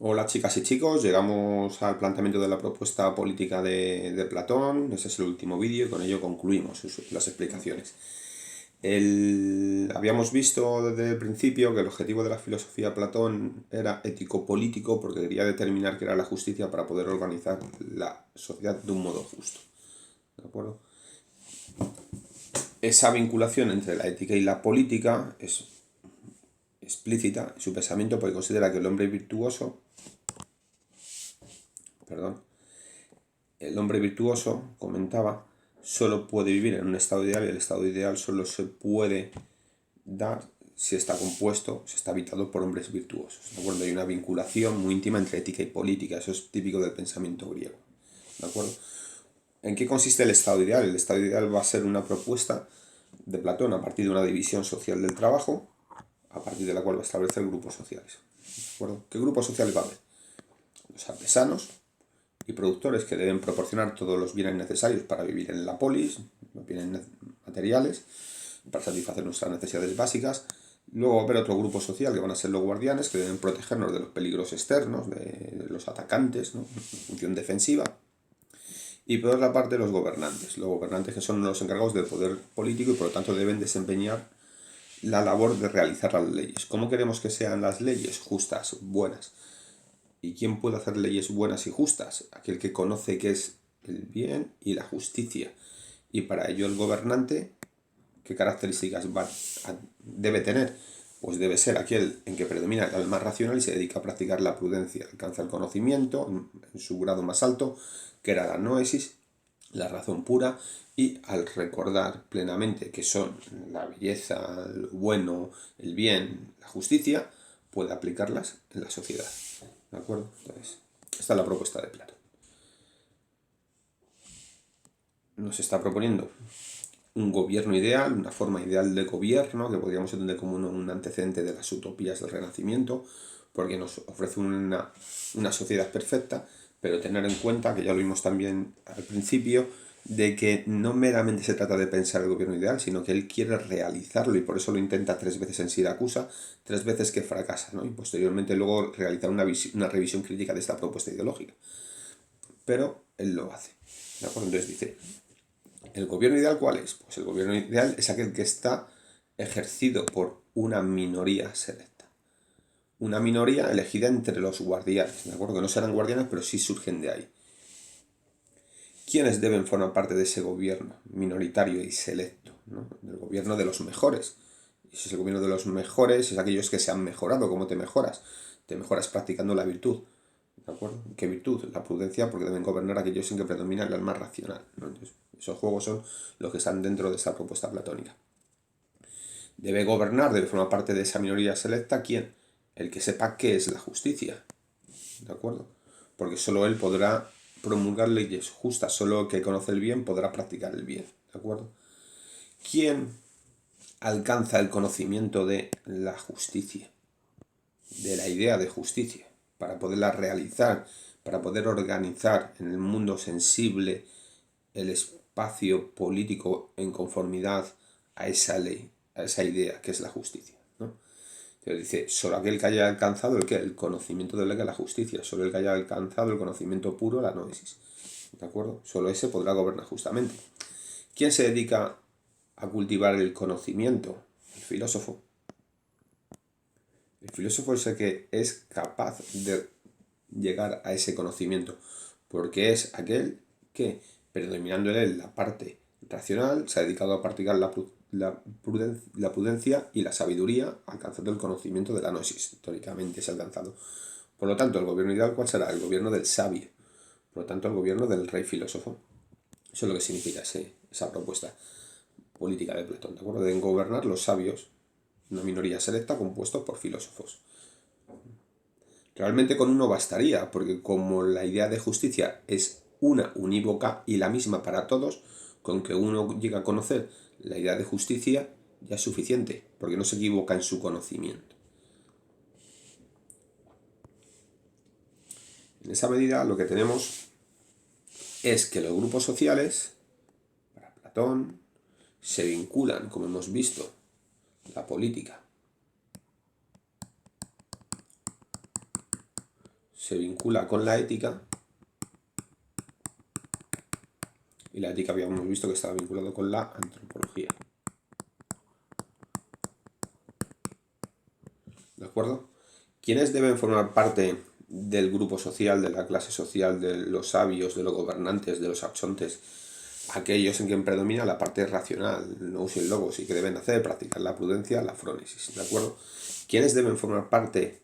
Hola chicas y chicos, llegamos al planteamiento de la propuesta política de Platón. Ese es el último vídeo y con ello concluimos las explicaciones. Habíamos visto desde el principio que el objetivo de la filosofía de Platón era ético-político porque quería determinar qué era la justicia para poder organizar la sociedad de un modo justo. ¿De acuerdo? Esa vinculación entre la ética y la política es explícita en su pensamiento porque considera que el hombre virtuoso, perdón, el hombre virtuoso, comentaba, solo puede vivir en un estado ideal y el estado ideal solo se puede dar si está compuesto, si está habitado por hombres virtuosos. ¿De acuerdo? Hay una vinculación muy íntima entre ética y política, eso es típico del pensamiento griego. ¿De acuerdo? ¿En qué consiste el estado ideal? El estado ideal va a ser una propuesta de Platón a partir de una división social del trabajo, a partir de la cual va a establecer grupos sociales. ¿De acuerdo? ¿Qué grupos sociales va a haber? Los artesanos, y productores que deben proporcionar todos los bienes necesarios para vivir en la polis, los bienes materiales, para satisfacer nuestras necesidades básicas. Luego va a haber otro grupo social que van a ser los guardianes, que deben protegernos de los peligros externos, de los atacantes, ¿no? En función defensiva. Y por otra parte los gobernantes que son los encargados del poder político y por lo tanto deben desempeñar la labor de realizar las leyes. ¿Cómo queremos que sean las leyes? Justas, buenas. ¿Y quién puede hacer leyes buenas y justas? Aquel que conoce qué es el bien y la justicia. Y para ello el gobernante, ¿qué características debe tener? Pues debe ser aquel en que predomina el alma racional y se dedica a practicar la prudencia. Alcanza el conocimiento en su grado más alto, que era la noesis, la razón pura, y al recordar plenamente que son la belleza, lo bueno, el bien, la justicia, puede aplicarlas en la sociedad. ¿De acuerdo? Entonces, esta es la propuesta de Platón. Nos está proponiendo un gobierno ideal, una forma ideal de gobierno, que podríamos entender como un antecedente de las utopías del Renacimiento, porque nos ofrece una sociedad perfecta, pero tener en cuenta, que ya lo vimos también al principio, de que no meramente se trata de pensar el gobierno ideal, sino que él quiere realizarlo y por eso lo intenta 3 veces en Siracusa, 3 veces que fracasa, ¿no? Y posteriormente luego realizar una revisión crítica de esta propuesta ideológica. Pero él lo hace. ¿De acuerdo? Entonces dice, ¿el gobierno ideal cuál es? Pues el gobierno ideal es aquel que está ejercido por una minoría selecta. Una minoría elegida entre los guardianes, ¿de acuerdo? Que no serán guardianes, pero sí surgen de ahí. ¿Quiénes deben formar parte de ese gobierno minoritario y selecto? ¿No? Del gobierno de los mejores. Y si es el gobierno de los mejores, es aquellos que se han mejorado. ¿Cómo te mejoras? Te mejoras practicando la virtud. ¿De acuerdo? ¿Qué virtud? La prudencia, porque deben gobernar aquellos en que predomina el alma racional, ¿no? Entonces, esos juegos son los que están dentro de esta propuesta platónica. Debe gobernar, debe formar parte de esa minoría selecta, ¿quién? El que sepa qué es la justicia. ¿De acuerdo? Porque solo él podrá promulgar leyes justas, solo el que conoce el bien podrá practicar el bien. ¿De acuerdo? ¿Quién alcanza el conocimiento de la justicia? De la idea de justicia, para poderla realizar, para poder organizar en el mundo sensible el espacio político en conformidad a esa ley, a esa idea que es la justicia, ¿no? Entonces dice, solo aquel que haya alcanzado el conocimiento de la que es la justicia, solo el que haya alcanzado el conocimiento puro, la noesis. ¿De acuerdo? Solo ese podrá gobernar justamente. ¿Quién se dedica a cultivar el conocimiento? El filósofo. El filósofo es el que es capaz de llegar a ese conocimiento, porque es aquel que, predominando en él la parte racional, se ha dedicado a practicar la prudencia y la sabiduría, alcanzando el conocimiento de la gnosis. Teóricamente se ha alcanzado. Por lo tanto, el gobierno ideal, ¿cuál será? El gobierno del sabio. Por lo tanto, el gobierno del rey filósofo. Eso es lo que significa esa propuesta política de Platón. ¿De acuerdo? Deben gobernar los sabios, una minoría selecta compuesta por filósofos. Realmente con uno bastaría, porque como la idea de justicia es una unívoca y la misma para todos, con que uno llegue a conocer la idea de justicia ya es suficiente, porque no se equivoca en su conocimiento. En esa medida lo que tenemos es que los grupos sociales, para Platón, se vinculan, como hemos visto, la política se vincula con la ética, y la ética habíamos visto que estaba vinculado con la antropología. ¿De acuerdo? ¿Quiénes deben formar parte del grupo social, de la clase social, de los sabios, de los gobernantes, de los absontes? Aquellos en quien predomina la parte racional, no usen logos, y que deben hacer, practicar la prudencia, la frónesis, ¿de acuerdo? ¿Quiénes deben formar parte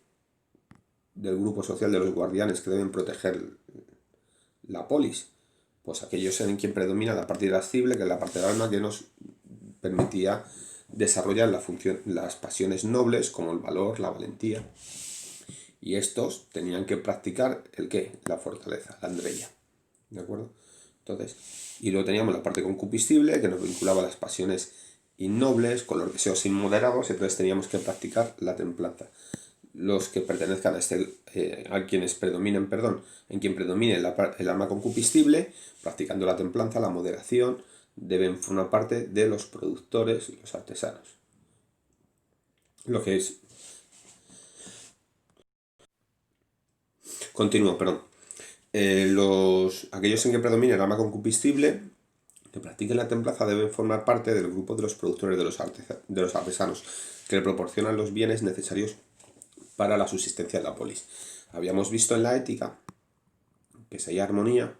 del grupo social de los guardianes que deben proteger la polis? Pues aquellos en quien predomina la parte irascible, que es la parte del alma que nos permitía desarrollar las pasiones nobles, como el valor, la valentía. Y estos tenían que practicar ¿el qué? La fortaleza, la andreia. ¿De acuerdo? Entonces, y luego teníamos la parte concupiscible, que nos vinculaba a las pasiones innobles, con los deseos inmoderados, entonces teníamos que practicar la templanza. Los que pertenezcan a quienes predominen, en quien predomine el alma concupiscible, practicando la templanza, la moderación, deben formar parte de los productores y los artesanos. Lo que es... Continúo, perdón. Aquellos en que predomine el alma concupiscible, que practiquen la templanza, deben formar parte del grupo de los productores, de los artesanos, que le proporcionan los bienes necesarios para la subsistencia de la polis. Habíamos visto en la ética que si hay armonía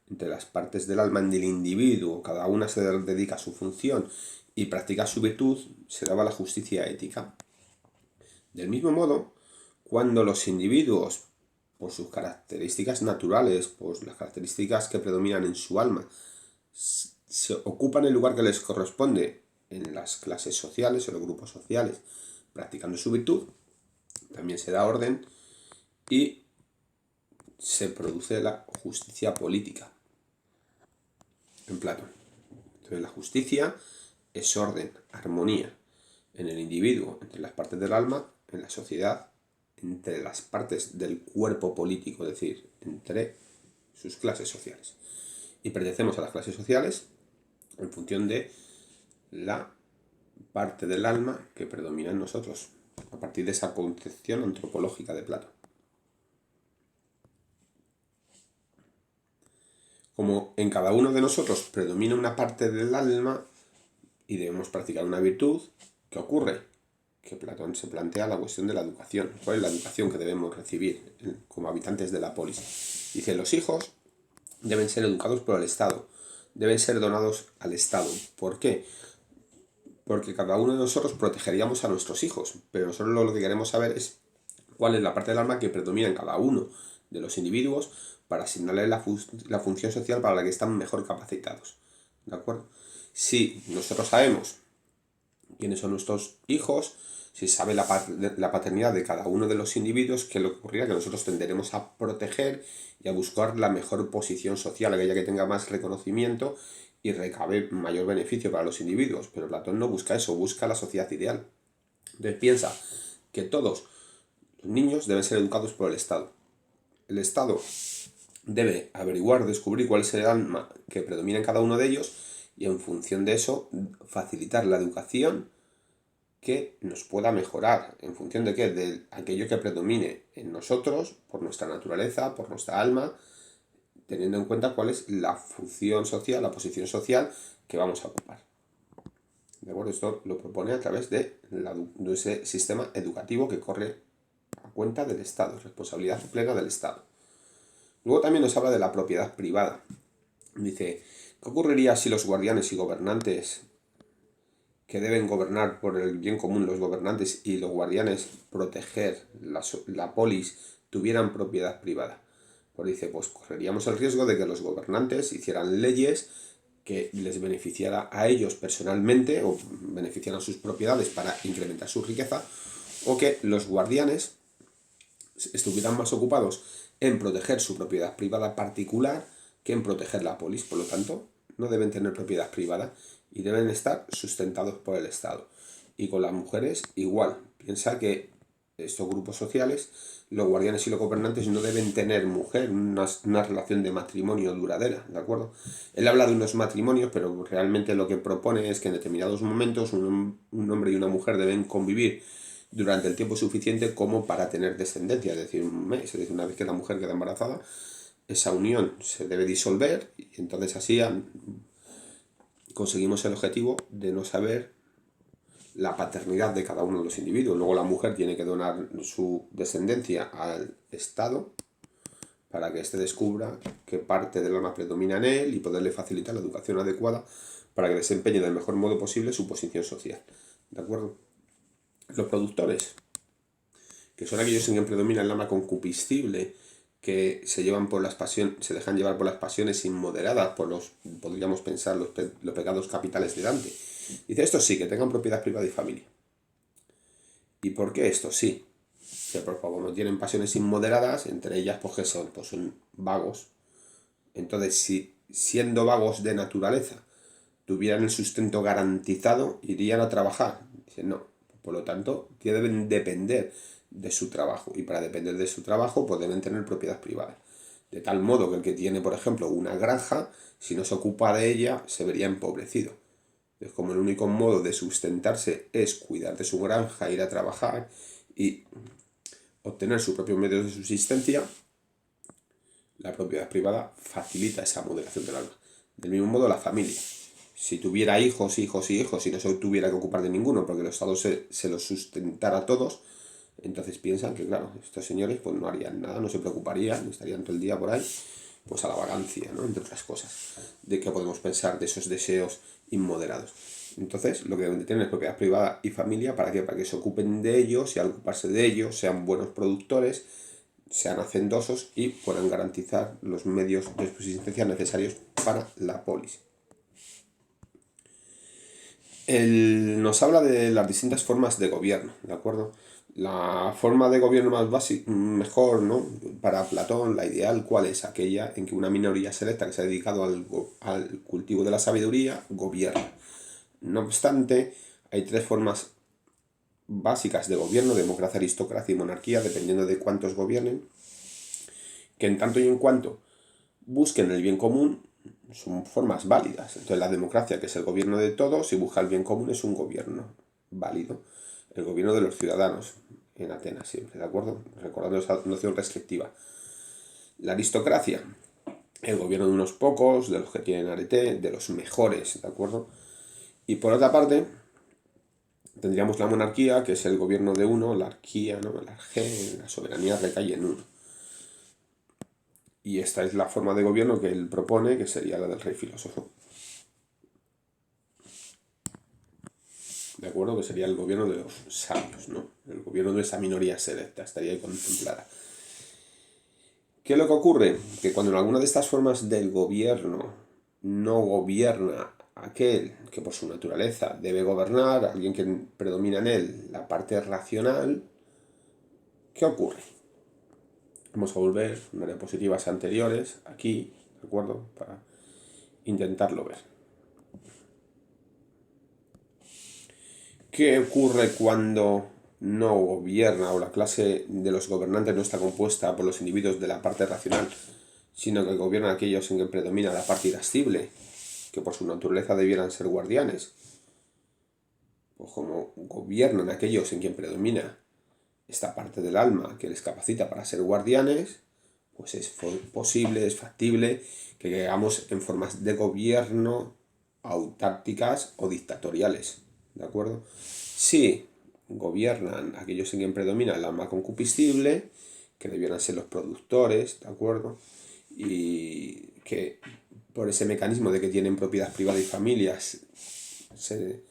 entre las partes del alma del individuo, cada una se dedica a su función y practica su virtud, se daba la justicia ética. Del mismo modo, cuando los individuos, por sus características naturales, por las características que predominan en su alma, se ocupan el lugar que les corresponde en las clases sociales o los grupos sociales, practicando su virtud, también se da orden y se produce la justicia política en Platón. Entonces la justicia es orden, armonía en el individuo, entre las partes del alma, en la sociedad, entre las partes del cuerpo político, es decir, entre sus clases sociales. Y pertenecemos a las clases sociales en función de la parte del alma que predomina en nosotros, a partir de esa concepción antropológica de Platón. Como en cada uno de nosotros predomina una parte del alma y debemos practicar una virtud, ¿qué ocurre? Que Platón se plantea la cuestión de la educación. ¿Cuál es la educación que debemos recibir como habitantes de la polis? Dice, los hijos deben ser educados por el Estado, deben ser donados al Estado. ¿Por qué? Porque cada uno de nosotros protegeríamos a nuestros hijos, pero nosotros lo que queremos saber es cuál es la parte del alma que predomina en cada uno de los individuos para asignarle la función social para la que están mejor capacitados. ¿De acuerdo? Si nosotros sabemos quiénes son nuestros hijos, si sabe la paternidad de cada uno de los individuos, ¿qué le ocurrirá? Que nosotros tenderemos a proteger y a buscar la mejor posición social, aquella que tenga más reconocimiento y recabe mayor beneficio para los individuos. Pero Platón no busca eso, busca la sociedad ideal. Entonces piensa que todos los niños deben ser educados por el Estado. El Estado debe averiguar, descubrir cuál es el alma que predomina en cada uno de ellos y en función de eso facilitar la educación que nos pueda mejorar. ¿En función de qué? De aquello que predomine en nosotros, por nuestra naturaleza, por nuestra alma, teniendo en cuenta cuál es la función social, la posición social que vamos a ocupar. ¿De acuerdo? Esto lo propone a través de ese sistema educativo que corre a cuenta del Estado, responsabilidad plena del Estado. Luego también nos habla de la propiedad privada. Dice, ¿qué ocurriría si los guardianes y gobernantes que deben gobernar por el bien común, los gobernantes y los guardianes proteger la polis, tuvieran propiedad privada? Pues dice, pues correríamos el riesgo de que los gobernantes hicieran leyes que les beneficiara a ellos personalmente o beneficiaran sus propiedades para incrementar su riqueza, o que los guardianes estuvieran más ocupados en proteger su propiedad privada particular que en proteger la polis. Por lo tanto, no deben tener propiedad privada y deben estar sustentados por el Estado. Y con las mujeres igual. Piensa que estos grupos sociales, los guardianes y los gobernantes no deben tener mujer, una relación de matrimonio duradera, ¿de acuerdo? Él habla de unos matrimonios, pero realmente lo que propone es que en determinados momentos un hombre y una mujer deben convivir durante el tiempo suficiente como para tener descendencia, es decir, un mes. Es decir, una vez que la mujer queda embarazada, esa unión se debe disolver y entonces así conseguimos el objetivo de no saber la paternidad de cada uno de los individuos. Luego la mujer tiene que donar su descendencia al Estado para que éste descubra qué parte del alma predomina en él y poderle facilitar la educación adecuada para que desempeñe del mejor modo posible su posición social. ¿De acuerdo? Los productores, que son aquellos en quien predomina el alma concupiscible, que se llevan por las pasiones, se dejan llevar por las pasiones inmoderadas, por los, podríamos pensar, los pecados capitales de Dante. Dice, estos sí, que tengan propiedad privada y familia. ¿Y por qué estos sí? Que por favor no tienen pasiones inmoderadas, entre ellas pues que son, pues son vagos. Entonces, si siendo vagos de naturaleza tuvieran el sustento garantizado, irían a trabajar. Dicen, no. Por lo tanto, deben depender de su trabajo. Y para depender de su trabajo, pues deben tener propiedad privada. De tal modo que el que tiene, por ejemplo, una granja, si no se ocupa de ella, se vería empobrecido. Es como el único modo de sustentarse es cuidar de su granja, ir a trabajar y obtener sus propios medios de subsistencia, la propiedad privada facilita esa moderación del alma. Del mismo modo, la familia. Si tuviera hijos y no se tuviera que ocupar de ninguno, porque el Estado se los sustentara a todos, entonces piensan que, claro, estos señores pues no harían nada, no se preocuparían, estarían todo el día por ahí, pues a la vagancia, ¿no? Entre otras cosas. ¿De qué podemos pensar de esos deseos inmoderados? Entonces, lo que deben de tener es propiedad privada y familia, ¿para qué? Para que se ocupen de ellos y al ocuparse de ellos sean buenos productores, sean hacendosos y puedan garantizar los medios de subsistencia necesarios para la polis. Nos habla de las distintas formas de gobierno, ¿de acuerdo? La forma de gobierno más básica, mejor, ¿no? Para Platón, la ideal, ¿cuál es? Aquella en que una minoría selecta que se ha dedicado al cultivo de la sabiduría gobierna. No obstante, hay tres formas básicas de gobierno: democracia, aristocracia y monarquía, dependiendo de cuántos gobiernen, que en tanto y en cuanto busquen el bien común, son formas válidas. Entonces la democracia, que es el gobierno de todos, si busca el bien común, es un gobierno válido. El gobierno de los ciudadanos, en Atenas siempre, ¿de acuerdo? Recordando esa noción restrictiva. La aristocracia, el gobierno de unos pocos, de los que tienen arete, de los mejores, ¿de acuerdo? Y por otra parte, tendríamos la monarquía, que es el gobierno de uno, la arquía, ¿no? La soberanía recae en uno. Y esta es la forma de gobierno que él propone, que sería la del rey filósofo. ¿De acuerdo? Que sería el gobierno de los sabios, ¿no? El gobierno de esa minoría selecta, estaría ahí contemplada. ¿Qué es lo que ocurre? Que cuando en alguna de estas formas del gobierno no gobierna aquel que por su naturaleza debe gobernar, alguien que predomina en él la parte racional, ¿qué ocurre? Vamos a volver a unas diapositivas anteriores, aquí, ¿de acuerdo? Para intentarlo ver. ¿Qué ocurre cuando no gobierna o la clase de los gobernantes no está compuesta por los individuos de la parte racional, sino que gobiernan aquellos en que predomina la parte irascible, que por su naturaleza debieran ser guardianes? Pues como gobiernan aquellos en quien predomina esta parte del alma que les capacita para ser guardianes, pues es posible, es factible que caigamos en formas de gobierno autárquicas o dictatoriales, ¿de acuerdo? Si gobiernan aquellos en quien predomina el alma concupiscible, que debieran ser los productores, ¿de acuerdo? Y que por ese mecanismo de que tienen propiedad privada y familias se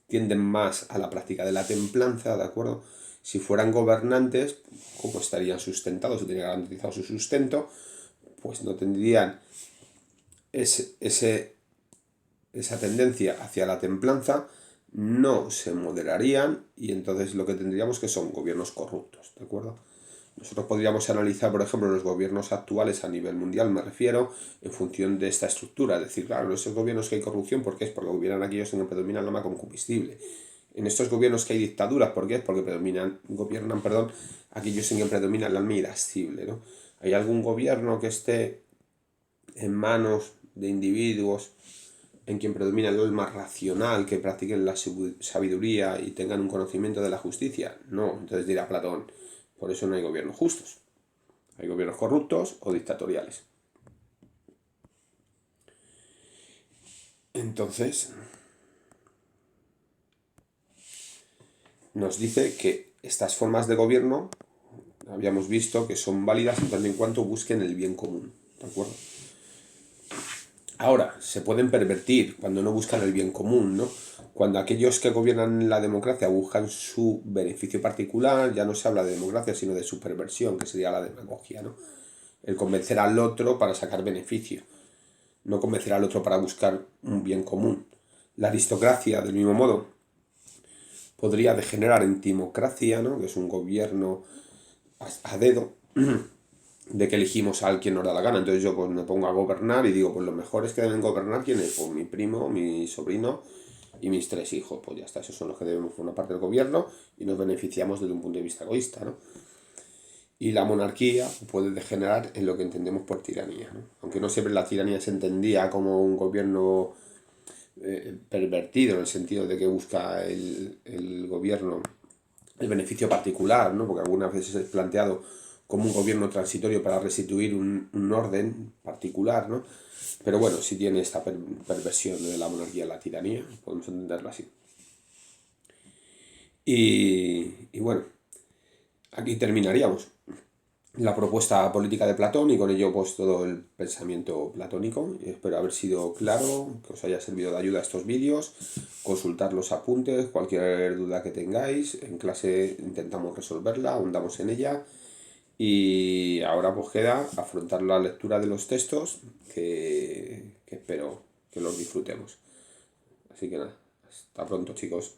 tienden más a la práctica de la templanza, ¿de acuerdo? Si fueran gobernantes, como estarían sustentados o tendrían garantizado su sustento, pues no tendrían esa tendencia hacia la templanza, no se moderarían y entonces lo que tendríamos que son gobiernos corruptos, ¿de acuerdo? Nosotros podríamos analizar, por ejemplo, los gobiernos actuales a nivel mundial, me refiero, en función de esta estructura. Es decir, claro, en esos gobiernos que hay corrupción, ¿por qué? Es porque gobiernan aquellos en que predomina el alma concupiscible. En estos gobiernos que hay dictaduras, ¿por qué? Es porque gobiernan aquellos en que predomina el alma irascible, ¿no? ¿Hay algún gobierno que esté en manos de individuos en quien predomina el alma racional, que practiquen la sabiduría y tengan un conocimiento de la justicia. No, entonces dirá Platón, por eso no hay gobiernos justos. Hay gobiernos corruptos o dictatoriales. Entonces, nos dice que estas formas de gobierno, habíamos visto que son válidas en tanto en cuanto busquen el bien común, ¿de acuerdo? Ahora, se pueden pervertir cuando no buscan el bien común, ¿no? Cuando aquellos que gobiernan la democracia buscan su beneficio particular, ya no se habla de democracia, sino de su perversión, que sería la demagogia, ¿no? El convencer al otro para sacar beneficio, no convencer al otro para buscar un bien común. La aristocracia, del mismo modo, podría degenerar en timocracia, ¿no? Que es un gobierno a dedo, de que elegimos a quien nos da la gana. Entonces yo pues me pongo a gobernar y digo, pues los mejores que deben gobernar, ¿quién es? Pues mi primo, mi sobrino y mis 3 hijos. Pues ya está, esos son los que debemos formar parte del gobierno y nos beneficiamos desde un punto de vista egoísta, ¿no? Y la monarquía puede degenerar en lo que entendemos por tiranía, ¿no? Aunque no siempre la tiranía se entendía como un gobierno pervertido, en el sentido de que busca el gobierno el beneficio particular, ¿no? Porque algunas veces es planteado como un gobierno transitorio para restituir un orden particular, ¿no? Pero bueno, si tiene esta perversión de la monarquía y la tiranía, podemos entenderlo así. Y bueno, aquí terminaríamos la propuesta política de Platón y con ello pues todo el pensamiento platónico. Espero haber sido claro, que os haya servido de ayuda estos vídeos. Consultar los apuntes, cualquier duda que tengáis. En clase intentamos resolverla, ahondamos en ella. Y ahora pues queda afrontar la lectura de los textos que espero que los disfrutemos. Así que nada, hasta pronto chicos.